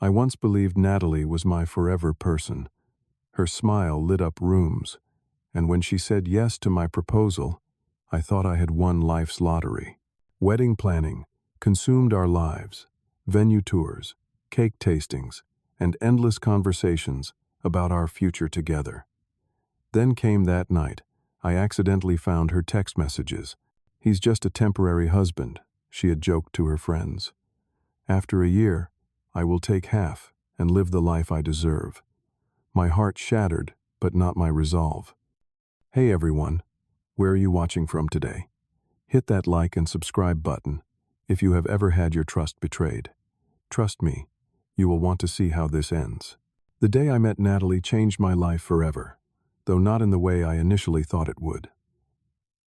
I once believed Natalie was my forever person. Her smile lit up rooms, and when she said yes to my proposal, I thought I had won life's lottery. Wedding planning consumed our lives, venue tours, cake tastings, and endless conversations about our future together. Then came that night. I accidentally found her text messages. "He's just a temporary husband," she had joked to her friends. "After a year, I will take half and live the life I deserve." My heart shattered, but not my resolve. Hey everyone, where are you watching from today? Hit that like and subscribe button if you have ever had your trust betrayed. Trust me, you will want to see how this ends. The day I met Natalie changed my life forever, though not in the way I initially thought it would.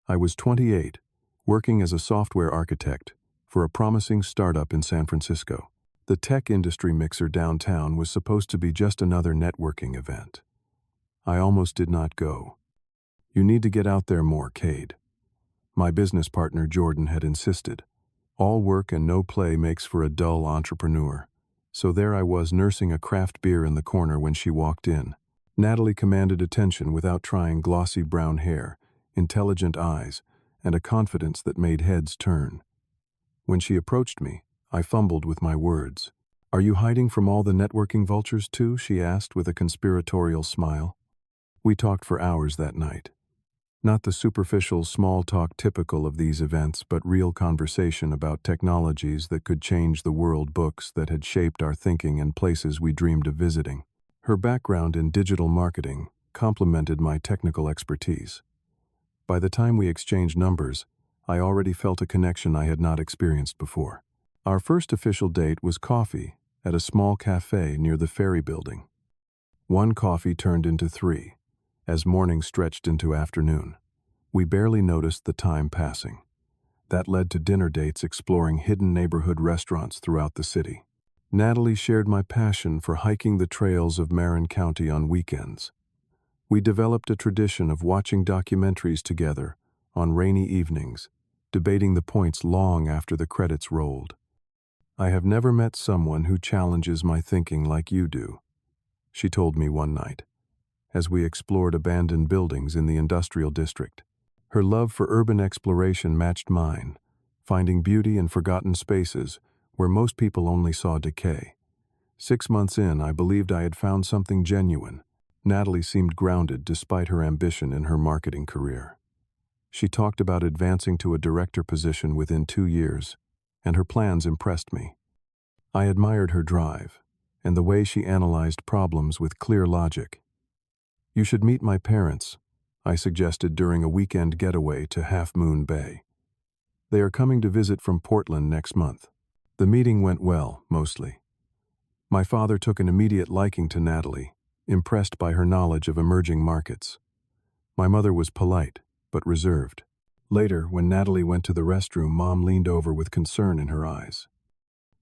I was 28, working as a software architect for a promising startup in San Francisco. The tech industry mixer downtown was supposed to be just another networking event. I almost did not go. "You need to get out there more, Cade." My business partner Jordan had insisted. All work and no play makes for a dull entrepreneur. So there I was nursing a craft beer in the corner when she walked in. Natalie commanded attention without trying. Glossy brown hair, intelligent eyes, and a confidence that made heads turn. When she approached me, I fumbled with my words. "Are you hiding from all the networking vultures too?" she asked with a conspiratorial smile. We talked for hours that night. Not the superficial small talk typical of these events, but real conversation about technologies that could change the world, books that had shaped our thinking, and places we dreamed of visiting. Her background in digital marketing complemented my technical expertise. By the time we exchanged numbers, I already felt a connection I had not experienced before. Our first official date was coffee at a small cafe near the Ferry Building. One coffee turned into three, as morning stretched into afternoon. We barely noticed the time passing. That led to dinner dates exploring hidden neighborhood restaurants throughout the city. Natalie shared my passion for hiking the trails of Marin County on weekends. We developed a tradition of watching documentaries together on rainy evenings, debating the points long after the credits rolled. "I have never met someone who challenges my thinking like you do," she told me one night, as we explored abandoned buildings in the industrial district. Her love for urban exploration matched mine, finding beauty in forgotten spaces where most people only saw decay. 6 months in, I believed I had found something genuine. Natalie seemed grounded despite her ambition in her marketing career. She talked about advancing to a director position within 2 years, and her plans impressed me. I admired her drive and the way she analyzed problems with clear logic. "You should meet my parents," I suggested during a weekend getaway to Half Moon Bay. "They are coming to visit from Portland next month." The meeting went well, mostly. My father took an immediate liking to Natalie, impressed by her knowledge of emerging markets. My mother was polite, but reserved. Later, when Natalie went to the restroom, Mom leaned over with concern in her eyes.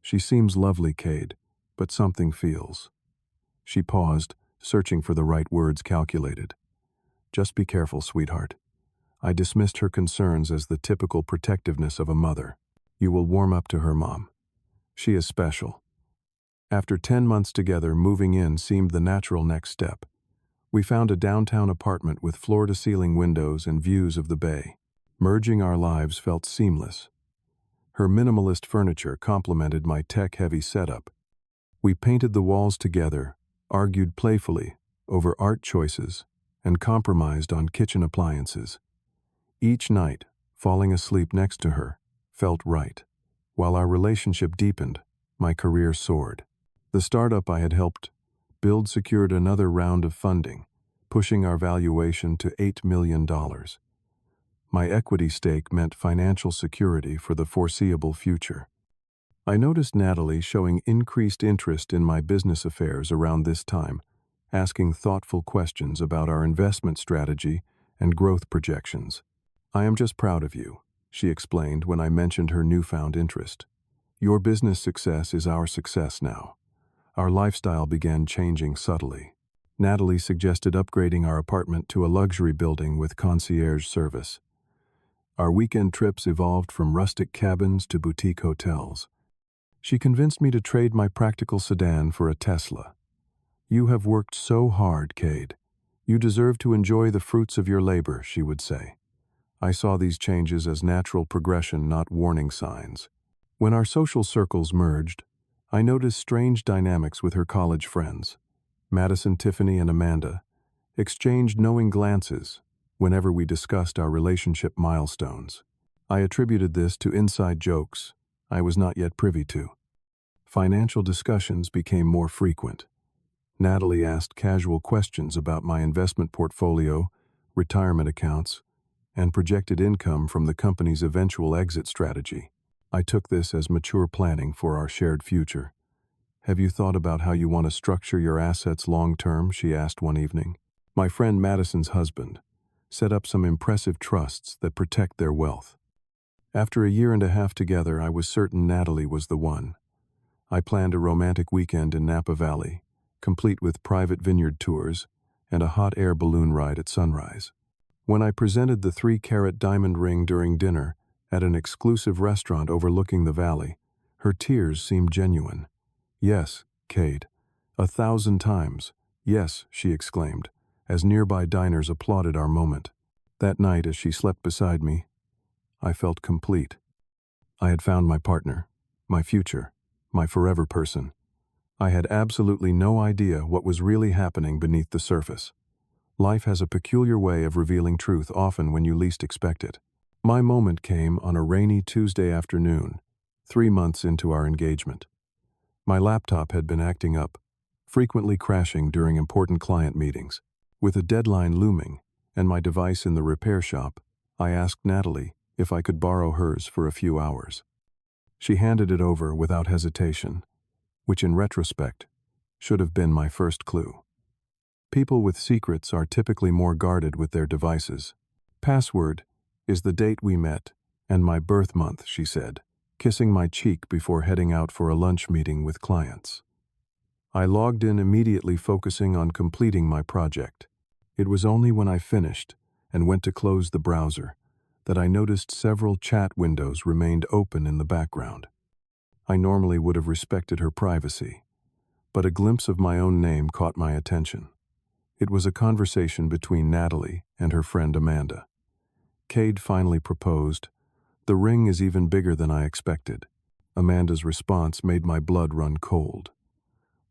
"She seems lovely, Cade, but something feels." She paused, searching for the right words calculated. "Just be careful, sweetheart." I dismissed her concerns as the typical protectiveness of a mother. "You will warm up to her, Mom. She is special." After 10 months together, moving in seemed the natural next step. We found a downtown apartment with floor-to-ceiling windows and views of the bay. Merging our lives felt seamless. Her minimalist furniture complemented my tech-heavy setup. We painted the walls together, argued playfully over art choices, and compromised on kitchen appliances. Each night, falling asleep next to her felt right. While our relationship deepened, my career soared. The startup I had helped build secured another round of funding, pushing our valuation to $8 million. My equity stake meant financial security for the foreseeable future. I noticed Natalie showing increased interest in my business affairs around this time, asking thoughtful questions about our investment strategy and growth projections. "I am just proud of you," she explained when I mentioned her newfound interest. "Your business success is our success now." Our lifestyle began changing subtly. Natalie suggested upgrading our apartment to a luxury building with concierge service. Our weekend trips evolved from rustic cabins to boutique hotels. She convinced me to trade my practical sedan for a Tesla. "You have worked so hard, Cade. You deserve to enjoy the fruits of your labor," she would say. I saw these changes as natural progression, not warning signs. When our social circles merged, I noticed strange dynamics with her college friends. Madison, Tiffany, and Amanda exchanged knowing glances whenever we discussed our relationship milestones. I attributed this to inside jokes I was not yet privy to. Financial discussions became more frequent. Natalie asked casual questions about my investment portfolio, retirement accounts, and projected income from the company's eventual exit strategy. I took this as mature planning for our shared future. "Have you thought about how you want to structure your assets long-term?" she asked one evening. My friend Madison's husband set up some impressive trusts that protect their wealth. After a year and a half together, I was certain Natalie was the one. I planned a romantic weekend in Napa Valley, complete with private vineyard tours and a hot air balloon ride at sunrise. When I presented the 3-carat diamond ring during dinner at an exclusive restaurant overlooking the valley, her tears seemed genuine. "Yes, Cade. 1,000 times. Yes," she exclaimed, as nearby diners applauded our moment. That night, as she slept beside me, I felt complete. I had found my partner, my future, my forever person. I had absolutely no idea what was really happening beneath the surface. Life has a peculiar way of revealing truth often when you least expect it. My moment came on a rainy Tuesday afternoon, 3 months into our engagement. My laptop had been acting up, frequently crashing during important client meetings. With a deadline looming and my device in the repair shop, I asked Natalie if I could borrow hers for a few hours. She handed it over without hesitation, which in retrospect should have been my first clue. People with secrets are typically more guarded with their devices. "Password is the date we met and my birth month," she said, kissing my cheek before heading out for a lunch meeting with clients. I logged in immediately, focusing on completing my project. It was only when I finished and went to close the browser that I noticed several chat windows remained open in the background. I normally would have respected her privacy, but a glimpse of my own name caught my attention. It was a conversation between Natalie and her friend Amanda. Cade finally proposed. "The ring is even bigger than I expected." Amanda's response made my blood run cold.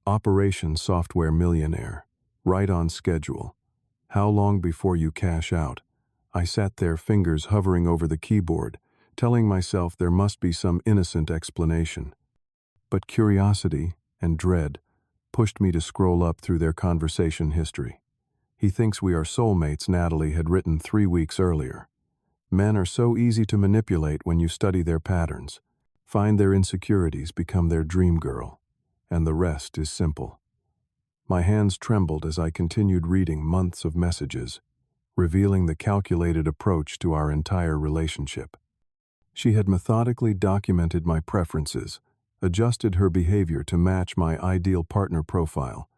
"Operation Software Millionaire. Right on schedule. How long before you cash out?" I sat there, fingers hovering over the keyboard, telling myself there must be some innocent explanation. But curiosity and dread pushed me to scroll up through their conversation history. "He thinks we are soulmates," Natalie had written 3 weeks earlier. "Men are so easy to manipulate when you study their patterns. Find their insecurities, become their dream girl, and the rest is simple." My hands trembled as I continued reading months of messages, revealing the calculated approach to our entire relationship. She had methodically documented my preferences, adjusted her behavior to match my ideal partner profile,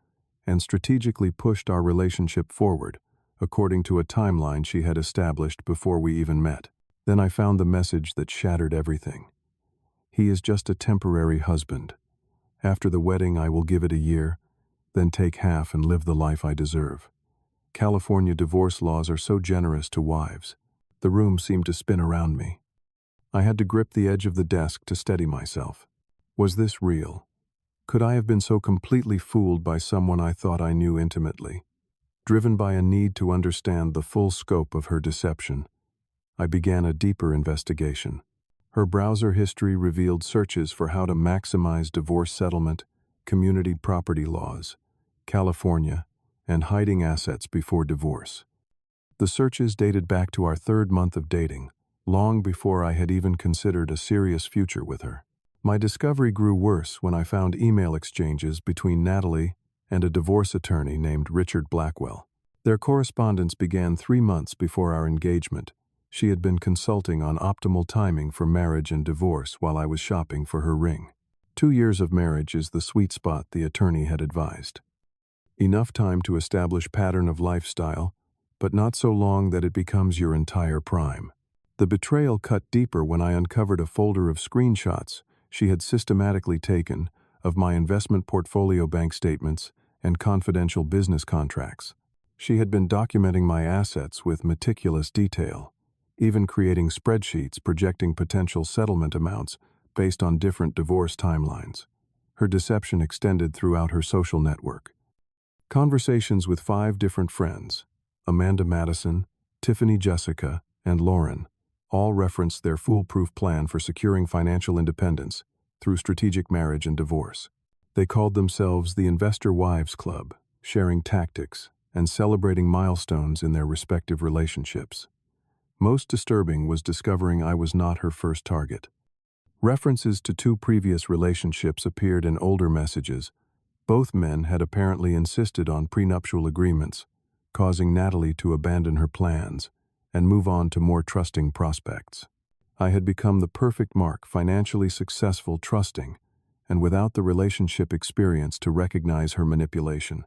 and strategically pushed our relationship forward, according to a timeline she had established before we even met. Then I found the message that shattered everything. "He is just a temporary husband. After the wedding, I will give it a year, then take half and live the life I deserve. California divorce laws are so generous to wives." The room seemed to spin around me. I had to grip the edge of the desk to steady myself. Was this real? Could I have been so completely fooled by someone I thought I knew intimately? Driven by a need to understand the full scope of her deception, I began a deeper investigation. Her browser history revealed searches for how to maximize divorce settlement, community property laws, California, and hiding assets before divorce. The searches dated back to our 3rd month of dating, long before I had even considered a serious future with her. My discovery grew worse when I found email exchanges between Natalie and a divorce attorney named Richard Blackwell. Their correspondence began 3 months before our engagement. She had been consulting on optimal timing for marriage and divorce while I was shopping for her ring. 2 years of marriage is the sweet spot, the attorney had advised. Enough time to establish pattern of lifestyle, but not so long that it becomes your entire prime. The betrayal cut deeper when I uncovered a folder of screenshots she had systematically taken of my investment portfolio bank statements and confidential business contracts. She had been documenting my assets with meticulous detail, even creating spreadsheets projecting potential settlement amounts based on different divorce timelines. Her deception extended throughout her social network. Conversations with 5 different friends, Amanda Madison, Tiffany Jessica, and Lauren, all referenced their foolproof plan for securing financial independence through strategic marriage and divorce. They called themselves the Investor Wives Club, sharing tactics and celebrating milestones in their respective relationships. Most disturbing was discovering I was not her first target. References to 2 previous relationships appeared in older messages. Both men had apparently insisted on prenuptial agreements, causing Natalie to abandon her plans and move on to more trusting prospects. I had become the perfect mark, financially successful, trusting, and without the relationship experience to recognize her manipulation.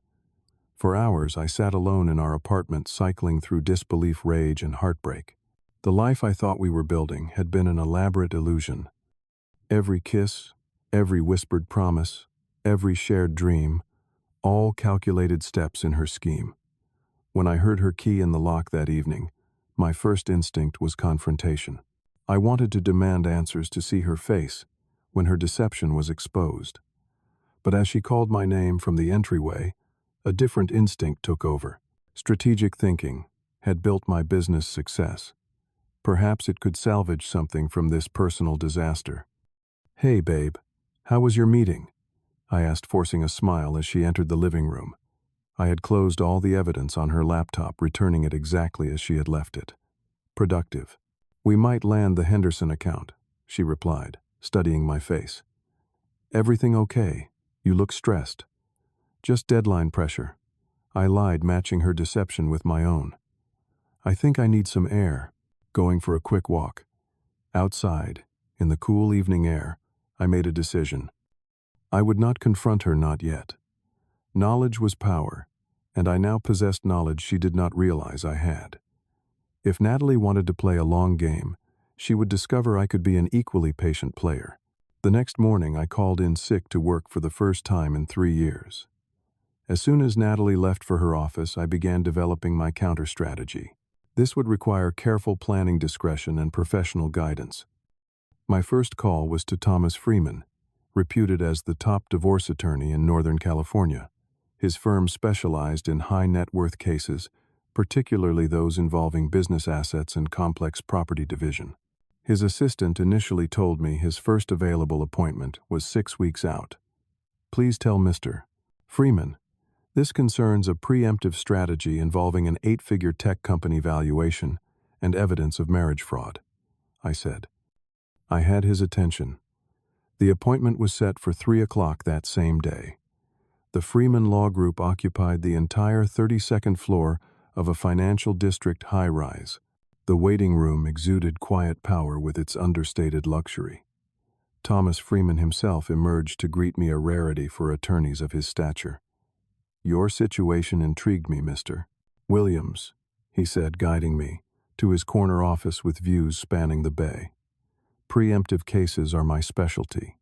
For hours, I sat alone in our apartment, cycling through disbelief, rage, and heartbreak. The life I thought we were building had been an elaborate illusion. Every kiss, every whispered promise, every shared dream, all calculated steps in her scheme. When I heard her key in the lock that evening, my first instinct was confrontation. I wanted to demand answers, to see her face when her deception was exposed. But as she called my name from the entryway, a different instinct took over. Strategic thinking had built my business success. Perhaps it could salvage something from this personal disaster. "Hey, babe, how was your meeting?" I asked, forcing a smile as she entered the living room. I had closed all the evidence on her laptop, returning it exactly as she had left it. "Productive. We might land the Henderson account," she replied, studying my face. "Everything okay? You look stressed." "Just deadline pressure." I lied, matching her deception with my own. "I think I need some air." Going for a quick walk. Outside, in the cool evening air, I made a decision. I would not confront her, not yet. Knowledge was power, and I now possessed knowledge she did not realize I had. If Natalie wanted to play a long game, she would discover I could be an equally patient player. The next morning, I called in sick to work for the first time in 3 years. As soon as Natalie left for her office, I began developing my counter-strategy. This would require careful planning, discretion, and professional guidance. My first call was to Thomas Freeman, reputed as the top divorce attorney in Northern California. His firm specialized in high-net-worth cases, particularly those involving business assets and complex property division. His assistant initially told me his first available appointment was 6 weeks out. "Please tell Mr. Freeman, this concerns a preemptive strategy involving an 8-figure tech company valuation and evidence of marriage fraud," I said. I had his attention. The appointment was set for 3 o'clock that same day. The Freeman Law Group occupied the entire 32nd floor of a financial district high-rise. The waiting room exuded quiet power with its understated luxury. Thomas Freeman himself emerged to greet me, a rarity for attorneys of his stature. "Your situation intrigued me, Mr. Williams," he said, guiding me to his corner office with views spanning the bay. "Preemptive cases are my specialty."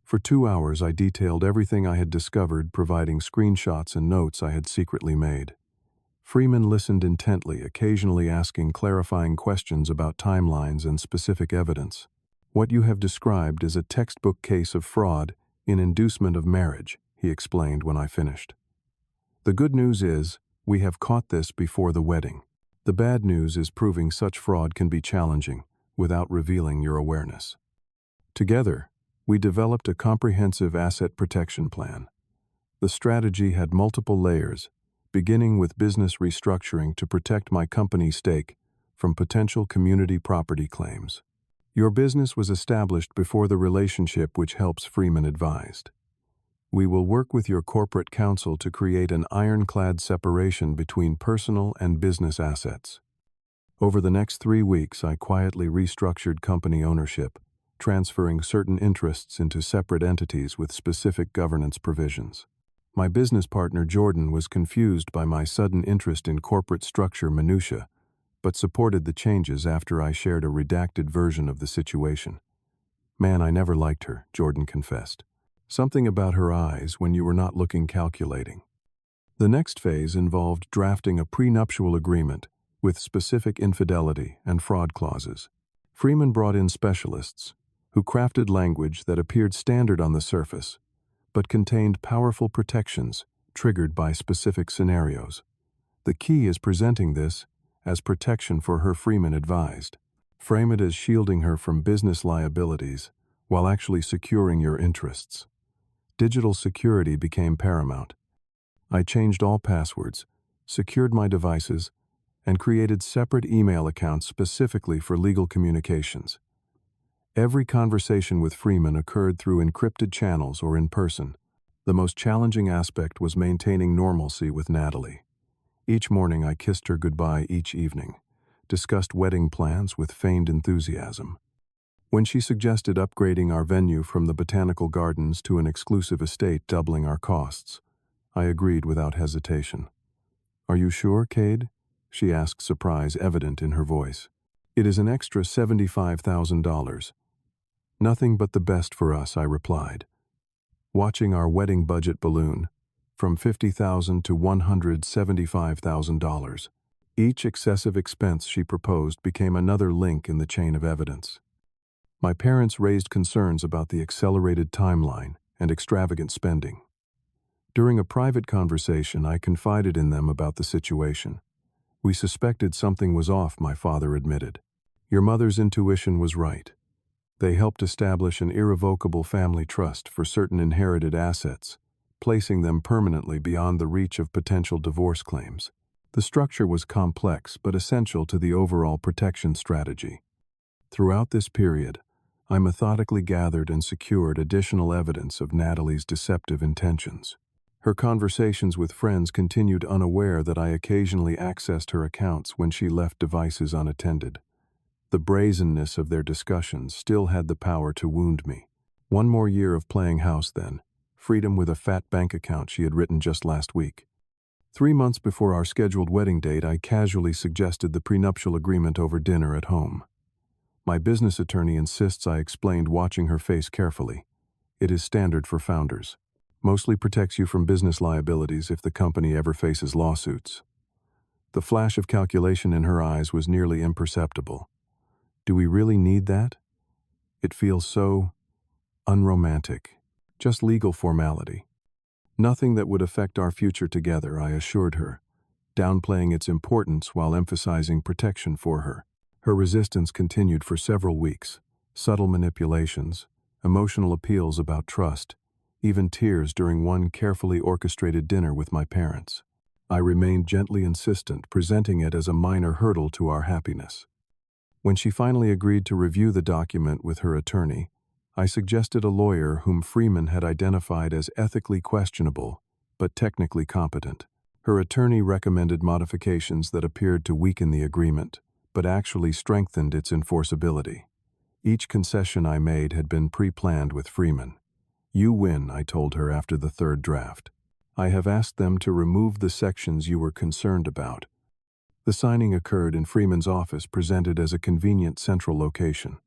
For 2 hours, I detailed everything I had discovered, providing screenshots and notes I had secretly made. Freeman listened intently, occasionally asking clarifying questions about timelines and specific evidence. "What you have described is a textbook case of fraud in inducement of marriage," he explained when I finished. "The good news is, we have caught this before the wedding. The bad news is proving such fraud can be challenging without revealing your awareness." Together, we developed a comprehensive asset protection plan. The strategy had multiple layers, beginning with business restructuring to protect my company's stake from potential community property claims. "Your business was established before the relationship," which helps, Freeman advised. "We will work with your corporate counsel to create an ironclad separation between personal and business assets." Over the next 3 weeks, I quietly restructured company ownership, transferring certain interests into separate entities with specific governance provisions. My business partner, Jordan, was confused by my sudden interest in corporate structure minutiae, but supported the changes after I shared a redacted version of the situation. Man, I never liked her, Jordan confessed. Something about her eyes when you were not looking calculating. The next phase involved drafting a prenuptial agreement with specific infidelity and fraud clauses. Freeman brought in specialists who crafted language that appeared standard on the surface, but contained powerful protections triggered by specific scenarios. The key is presenting this as protection for her, Freeman advised. Frame it as shielding her from business liabilities while actually securing your interests. Digital security became paramount. I changed all passwords, secured my devices, and created separate email accounts specifically for legal communications. Every conversation with Freeman occurred through encrypted channels or in person. The most challenging aspect was maintaining normalcy with Natalie. Each morning I kissed her goodbye each evening, discussed wedding plans with feigned enthusiasm. When she suggested upgrading our venue from the botanical gardens to an exclusive estate doubling our costs, I agreed without hesitation. "Are you sure, Cade?" she asked, surprise evident in her voice. "It is an extra $75,000. Nothing but the best for us," I replied, watching our wedding budget balloon from $50,000 to $175,000. Each excessive expense she proposed became another link in the chain of evidence. My parents raised concerns about the accelerated timeline and extravagant spending. During a private conversation, I confided in them about the situation. "We suspected something was off," my father admitted. "Your mother's intuition was right. They helped establish an irrevocable family trust for certain inherited assets, placing them permanently beyond the reach of potential divorce claims. The structure was complex but essential to the overall protection strategy. Throughout this period, I methodically gathered and secured additional evidence of Natalie's deceptive intentions. Her conversations with friends continued unaware that I occasionally accessed her accounts when she left devices unattended. The brazenness of their discussions still had the power to wound me. One more year of playing house then, freedom with a fat bank account she had written just last week. 3 months before our scheduled wedding date, I casually suggested the prenuptial agreement over dinner at home. My business attorney insists I explained, watching her face carefully. "It is standard for founders. Mostly protects you from business liabilities if the company ever faces lawsuits." The flash of calculation in her eyes was nearly imperceptible. "Do we really need that? It feels so unromantic. Just legal formality." "Nothing that would affect our future together," I assured her, downplaying its importance while emphasizing protection for her. Her resistance continued for several weeks. Subtle manipulations, emotional appeals about trust, even tears during one carefully orchestrated dinner with my parents. I remained gently insistent, presenting it as a minor hurdle to our happiness. When she finally agreed to review the document with her attorney, I suggested a lawyer whom Freeman had identified as ethically questionable, but technically competent. Her attorney recommended modifications that appeared to weaken the agreement, but actually strengthened its enforceability. Each concession I made had been pre-planned with Freeman. "You win," I told her after the third draft. "I have asked them to remove the sections you were concerned about." The signing occurred in Freeman's office, presented as a convenient central location.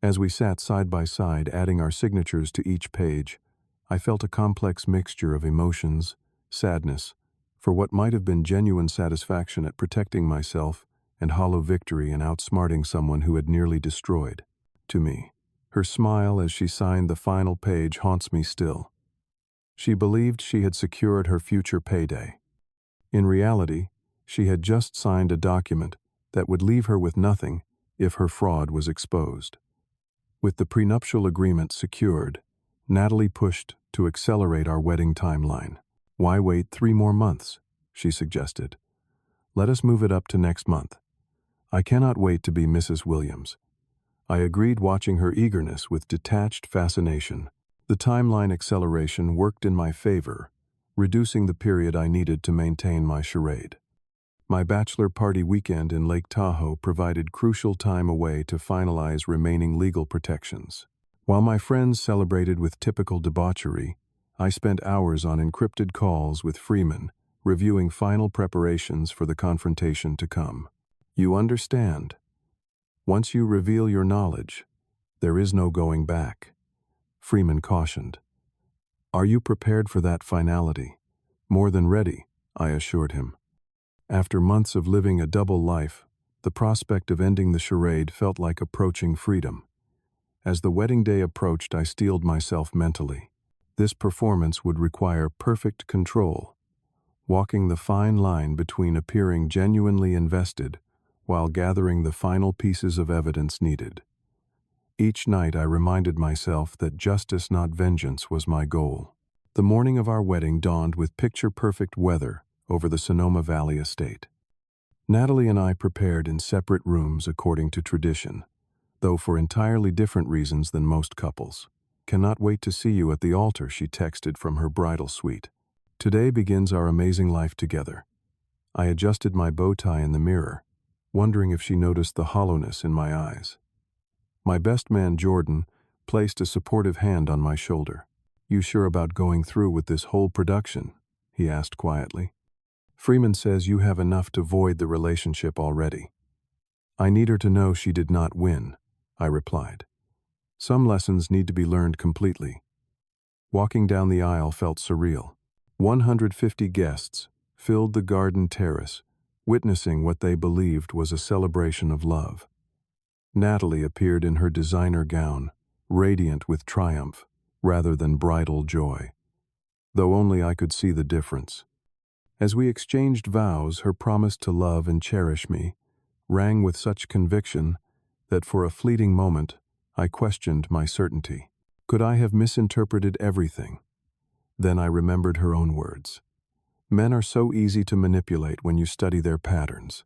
As we sat side by side, adding our signatures to each page, I felt a complex mixture of emotions, sadness, for what might have been genuine satisfaction at protecting myself, and hollow victory in outsmarting someone who had nearly destroyed. To me, her smile as she signed the final page haunts me still. She believed she had secured her future payday. In reality, she had just signed a document that would leave her with nothing if her fraud was exposed. With the prenuptial agreement secured, Natalie pushed to accelerate our wedding timeline. "Why wait 3 more months?" she suggested. "Let us move it up to next month. I cannot wait to be Mrs. Williams." I agreed, watching her eagerness with detached fascination. The timeline acceleration worked in my favor, reducing the period I needed to maintain my charade. My bachelor party weekend in Lake Tahoe provided crucial time away to finalize remaining legal protections. While my friends celebrated with typical debauchery, I spent hours on encrypted calls with Freeman, reviewing final preparations for the confrontation to come. "You understand. Once you reveal your knowledge, There is no going back. Freeman cautioned. Are you prepared for that finality? More than ready, I assured him. After months of living a double life, the prospect of ending the charade felt like approaching freedom. As the wedding day approached, I steeled myself mentally. This performance would require perfect control, walking the fine line between appearing genuinely invested while gathering the final pieces of evidence needed. Each night I reminded myself that justice, not vengeance, was my goal. The morning of our wedding dawned with picture-perfect weather over the Sonoma Valley estate. Natalie and I prepared in separate rooms according to tradition, though for entirely different reasons than most couples. Cannot wait to see you at the altar, she texted from her bridal suite. Today begins our amazing life together. I adjusted my bow tie in the mirror, wondering if she noticed the hollowness in my eyes. My best man, Jordan, placed a supportive hand on my shoulder. You sure about going through with this whole production? He asked quietly. Freeman says you have enough to void the relationship already. I need her to know she did not win, I replied. Some lessons need to be learned completely. Walking down the aisle felt surreal. 150 guests filled the garden terrace, witnessing what they believed was a celebration of love. Natalie appeared in her designer gown, radiant with triumph rather than bridal joy, though only I could see the difference. As we exchanged vows, her promise to love and cherish me rang with such conviction that for a fleeting moment I questioned my certainty. Could I have misinterpreted everything? Then I remembered her own words. Men are so easy to manipulate when you study their patterns.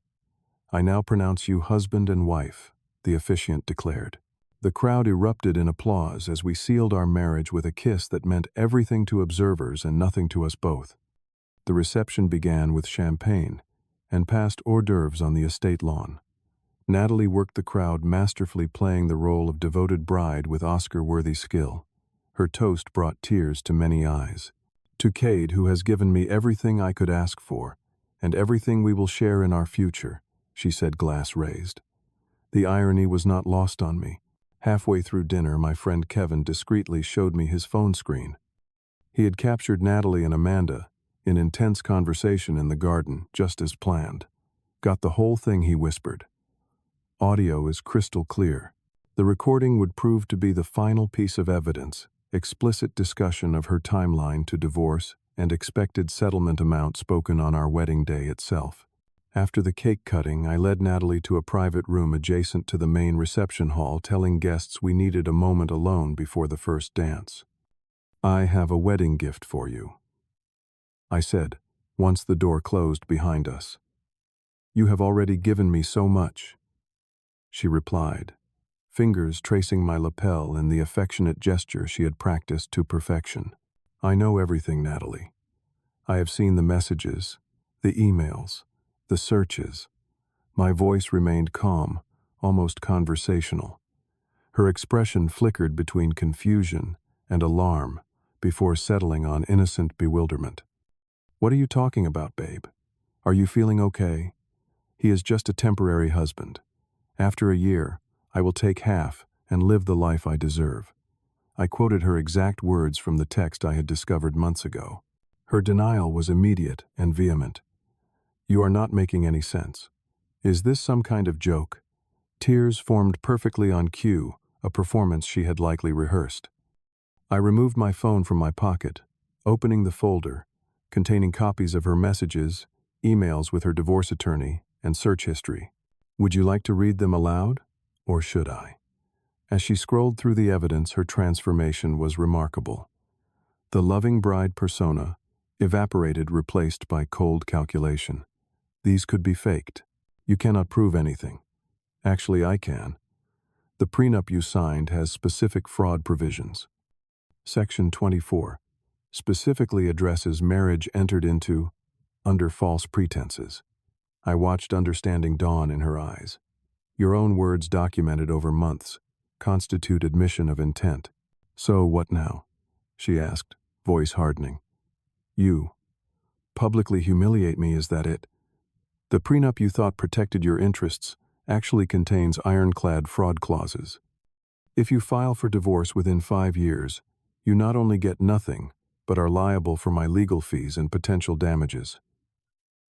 I now pronounce you husband and wife, the officiant declared. The crowd erupted in applause as we sealed our marriage with a kiss that meant everything to observers and nothing to us both. The reception began with champagne and passed hors d'oeuvres on the estate lawn. Natalie worked the crowd, masterfully playing the role of devoted bride with Oscar-worthy skill. Her toast brought tears to many eyes. To Cade, who has given me everything I could ask for, and everything we will share in our future, she said, glass raised. The irony was not lost on me. Halfway through dinner, my friend Kevin discreetly showed me his phone screen. He had captured Natalie and Amanda in intense conversation in the garden, just as planned. Got the whole thing, he whispered. Audio is crystal clear. The recording would prove to be the final piece of evidence, explicit discussion of her timeline to divorce and expected settlement amount spoken on our wedding day itself. After the cake cutting, I led Natalie to a private room adjacent to the main reception hall, telling guests we needed a moment alone before the first dance. I have a wedding gift for you, I said, once the door closed behind us. You have already given me so much, she replied, fingers tracing my lapel in the affectionate gesture she had practiced to perfection. I know everything, Natalie. I have seen the messages, the emails, the searches. My voice remained calm, almost conversational. Her expression flickered between confusion and alarm before settling on innocent bewilderment. What are you talking about, babe? Are you feeling okay? He is just a temporary husband. After a year, I will take half and live the life I deserve. I quoted her exact words from the text I had discovered months ago. Her denial was immediate and vehement. You are not making any sense. Is this some kind of joke? Tears formed perfectly on cue, a performance she had likely rehearsed. I removed my phone from my pocket, opening the folder containing copies of her messages, emails with her divorce attorney, and search history. Would you like to read them aloud, or should I? As she scrolled through the evidence, her transformation was remarkable. The loving bride persona evaporated, replaced by cold calculation. These could be faked. You cannot prove anything. Actually, I can. The prenup you signed has specific fraud provisions. Section 24 specifically addresses marriage entered into under false pretenses. I watched understanding dawn in her eyes. Your own words, documented over months, constitute admission of intent. So what now? She asked, voice hardening. You publicly humiliate me, is that it? The prenup you thought protected your interests actually contains ironclad fraud clauses. If you file for divorce within 5 years, you not only get nothing, but are liable for my legal fees and potential damages.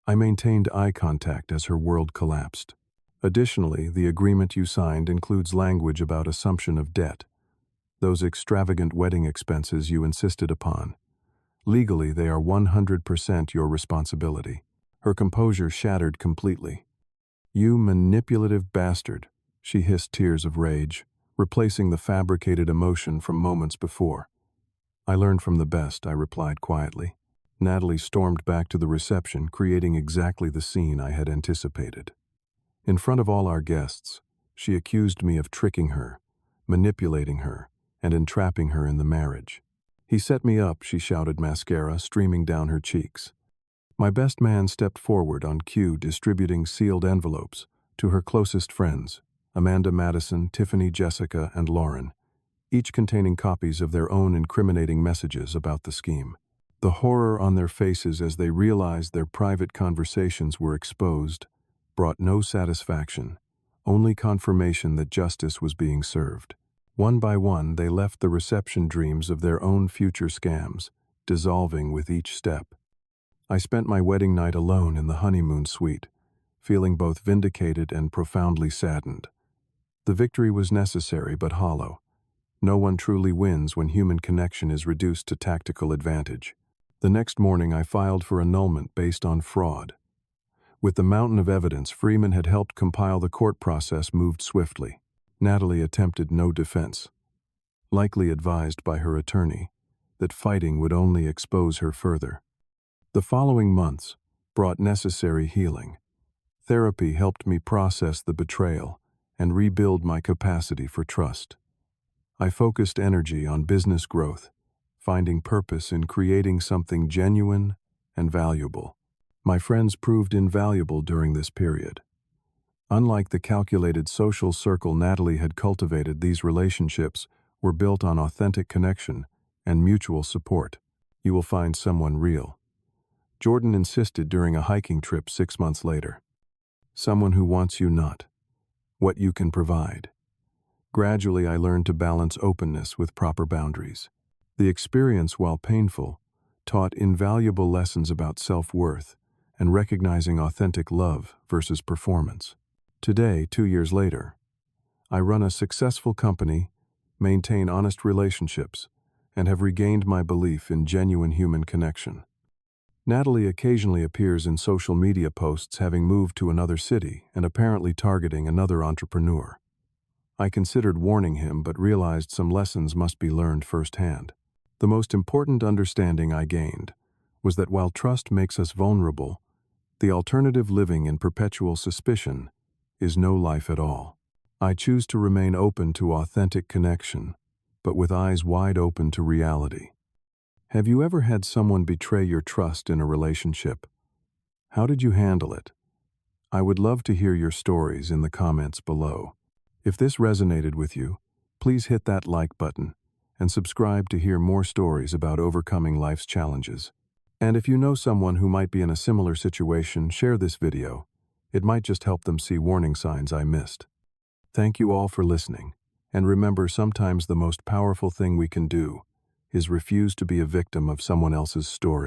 I maintained eye contact as her world collapsed. Additionally, the agreement you signed includes language about assumption of debt, those extravagant wedding expenses you insisted upon. Legally, they are 100% your responsibility. Her composure shattered completely. "You manipulative bastard," she hissed, tears of rage, replacing the fabricated emotion from moments before. "I learned from the best," I replied quietly. Natalie stormed back to the reception, creating exactly the scene I had anticipated. In front of all our guests, she accused me of tricking her, manipulating her, and entrapping her in the marriage. "He set me up," she shouted, mascara streaming down her cheeks. My best man stepped forward on cue, distributing sealed envelopes to her closest friends, Amanda, Madison, Tiffany, Jessica, and Lauren, each containing copies of their own incriminating messages about the scheme. The horror on their faces as they realized their private conversations were exposed brought no satisfaction, only confirmation that justice was being served. One by one, they left the reception, dreams of their own future scams, dissolving with each step. I spent my wedding night alone in the honeymoon suite, feeling both vindicated and profoundly saddened. The victory was necessary but hollow. No one truly wins when human connection is reduced to tactical advantage. The next morning, I filed for annulment based on fraud. With the mountain of evidence Freeman had helped compile, the court process moved swiftly. Natalie attempted no defense, likely advised by her attorney that fighting would only expose her further. The following months brought necessary healing. Therapy helped me process the betrayal and rebuild my capacity for trust. I focused energy on business growth, finding purpose in creating something genuine and valuable. My friends proved invaluable during this period. Unlike the calculated social circle Natalie had cultivated, these relationships were built on authentic connection and mutual support. "You will find someone real," Jordan insisted during a hiking trip 6 months later. "Someone who wants you, not what you can provide." Gradually, I learned to balance openness with proper boundaries. The experience, while painful, taught invaluable lessons about self-worth and recognizing authentic love versus performance. Today, 2 years later, I run a successful company, maintain honest relationships, and have regained my belief in genuine human connection. Natalie occasionally appears in social media posts, having moved to another city and apparently targeting another entrepreneur. I considered warning him, but realized some lessons must be learned firsthand. The most important understanding I gained was that while trust makes us vulnerable, the alternative, living in perpetual suspicion, is no life at all. I choose to remain open to authentic connection, but with eyes wide open to reality. Have you ever had someone betray your trust in a relationship? How did you handle it? I would love to hear your stories in the comments below. If this resonated with you, please hit that like button and subscribe to hear more stories about overcoming life's challenges. And if you know someone who might be in a similar situation, share this video. It might just help them see warning signs I missed. Thank you all for listening. And remember, sometimes the most powerful thing we can do is refuse to be a victim of someone else's story.